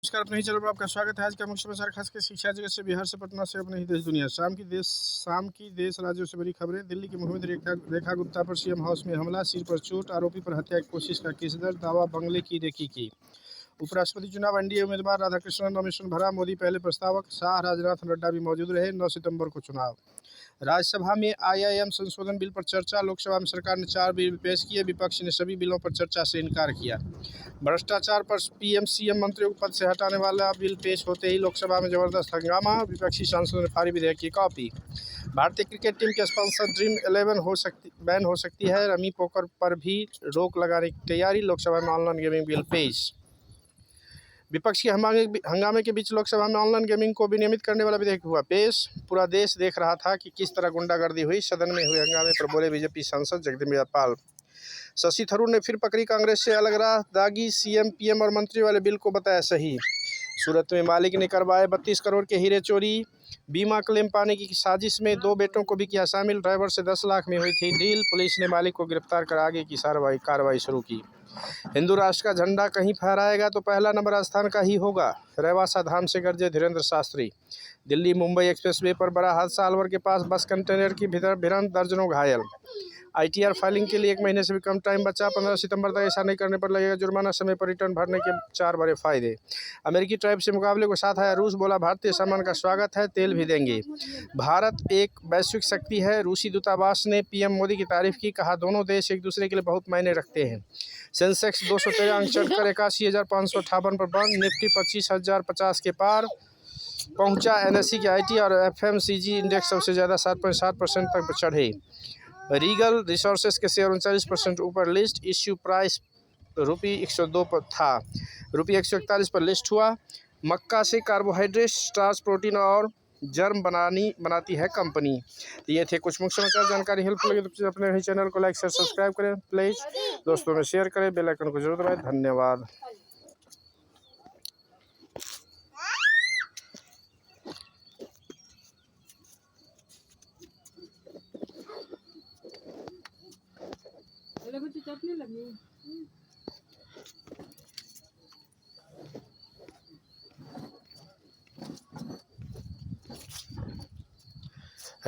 नमस्कार, अपने ही चैनल पर आपका स्वागत है। आज का मुख्य समाचार खास कर शिक्षा जगत से, बिहार से, पटना से, अपने ही देश दुनिया। शाम की देश राज्यों से बड़ी खबरें। दिल्ली की मुहिम रेखा गुप्ता पर सीएम हाउस में हमला, सिर पर चोट, आरोपी पर हत्या की कोशिश का केस दर्ज, दावा बंगले की रेकी की। उपराष्ट्रपति चुनाव एनडीए उम्मीदवार राधाकृष्णन नॉमिनेशन भरा, मोदी पहले प्रस्तावक, शाह, राजनाथ, नड्डा भी मौजूद रहे। 9 सितंबर को चुनाव। राज्यसभा में आईआईएम संशोधन बिल पर चर्चा, लोकसभा में सरकार ने 4 बिल पेश किए, विपक्ष ने सभी बिलों पर चर्चा से इनकार किया। भ्रष्टाचार पर पीएम सीएम मंत्रियों को पद से हटाने वाला बिल पेश होते ही लोकसभा में जबरदस्त हंगामा, विपक्षी सांसदों ने फाड़ी विधेयक की कॉपी। भारतीय क्रिकेट टीम के स्पॉन्सर ड्रीम 11 बैन हो सकती है, रमी पोकर पर भी रोक लगाने की तैयारी, लोकसभा में ऑनलाइन गेमिंग बिल पेश। विपक्ष के हंगामे के बीच लोकसभा में ऑनलाइन गेमिंग को विनियमित करने वाला विधेयक हुआ पेश। पूरा देश देख रहा था कि किस तरह गुंडागर्दी हुई। सदन में हुए हंगामे पर बोले बीजेपी सांसद जगदम्बिका पाल। शशि थरूर ने फिर पकड़ी कांग्रेस से अलग राह, दागी, सीएम पीएम और मंत्री वाले बिल को बताया सही। सूरत में मालिक ने करवाए 32 करोड़ के हीरे चोरी, बीमा क्लेम पाने की साजिश में 2 बेटों को भी किया शामिल, ड्राइवर से 10 लाख में हुई थी डील, पुलिस ने मालिक को गिरफ्तार कर आगे की कार्रवाई शुरू की। हिंदू राष्ट्र का झंडा कहीं फहराएगा तो पहला नंबर राजस्थान का ही होगा, रेवासा धाम से गरजे धीरेन्द्र शास्त्री। दिल्ली मुंबई एक्सप्रेसवे पर बड़ा हादसा, अलवर के पास बस कंटेनर की भिड़ंत, दर्जनों घायल। आईटीआर फाइलिंग के लिए 1 महीने से भी कम टाइम बचा, 15 सितंबर तक ऐसा नहीं करने पर लगेगा जुर्माना, समय पर रिटर्न भरने के 4 बड़े फायदे। अमेरिकी ट्राइब से मुकाबले को साथ आया रूस, बोला भारतीय सामान का स्वागत है, तेल भी देंगे। भारत एक वैश्विक शक्ति है, रूसी दूतावास ने पीएम मोदी की तारीफ की, कहा दोनों देश एक दूसरे के लिए बहुत मायने रखते हैं। सेंसेक्स 213 अंक चढ़कर 81,558 पर बंद, निफ्टी 25,050 के पार पहुंचा। एनएसई के आईटी और एफएमसीजी इंडेक्स सबसे ज़्यादा 7.7% तक चढ़े। रीगल रिसोर्सेज के शेयर 39% ऊपर लिस्ट, इश्यू प्राइस ₹102 पर था, ₹141 पर लिस्ट हुआ। मक्का से कार्बोहाइड्रेट, स्टार्च, प्रोटीन और जर्म बनाती है कंपनी। तो ये थे कुछ मुख्य समाचार। जानकारी हेल्पफुल लगी तो प्लीज़ अपने ही चैनल को लाइक शेयर सब्सक्राइब करें, प्लीज़ दोस्तों में शेयर करें, बेल आइकन को जरूर दबाएं। धन्यवाद। चटनी लगी।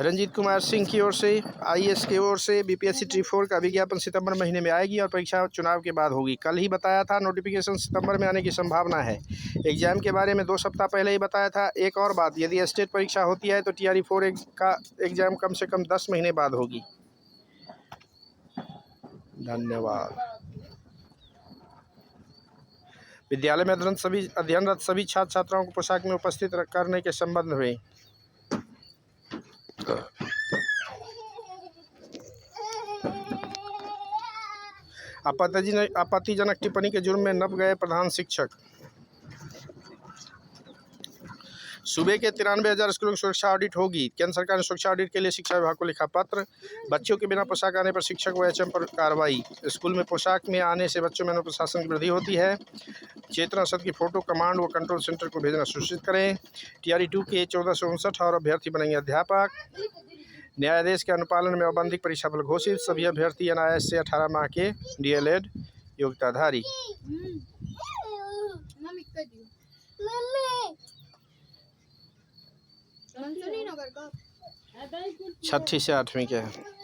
रंजीत कुमार सिंह की ओर से आईएएस की ओर से बीपीएससी ट्री 4 का विज्ञापन सितंबर महीने में आएगी और परीक्षा चुनाव के बाद होगी। कल ही बताया था नोटिफिकेशन सितंबर में आने की संभावना है। एग्जाम के बारे में 2 सप्ताह पहले ही बताया था। एक और बात, यदि स्टेट परीक्षा होती है तो टीआरई 4 का एग्जाम कम से कम 10 महीने बाद होगी। धन्यवाद। विद्यालय में अध्ययनरत सभी छात्र छात्राओं को पोशाक में उपस्थित करने के संबंध में आपत्तिजनक टिप्पणी के जुर्म में नप गए प्रधान शिक्षक। सूबे के 93,000 स्कूलों की सुरक्षा ऑडिट होगी। केंद्र सरकार ने सुरक्षा ऑडिट के लिए शिक्षा विभाग को लिखा पत्र। बच्चों के बिना पोशाक आने पर शिक्षक व एचएम पर कार्रवाई। स्कूल में पोशाक में आने से बच्चों में अनुशासन की वृद्धि होती है। चेतना सद की फोटो कमांड व कंट्रोल सेंटर को भेजना सुनिश्चित करें। टीआरई 2 के 1459 और अभ्यर्थी बनेंगे अध्यापक। न्यायाधीश के अनुपालन में औपबंधिक परीक्षाफल घोषित, सभी अभ्यर्थी एनआईएस से 18 माह के डीएलएड योग्यताधारी। 6ठी से 8वीं के हैं।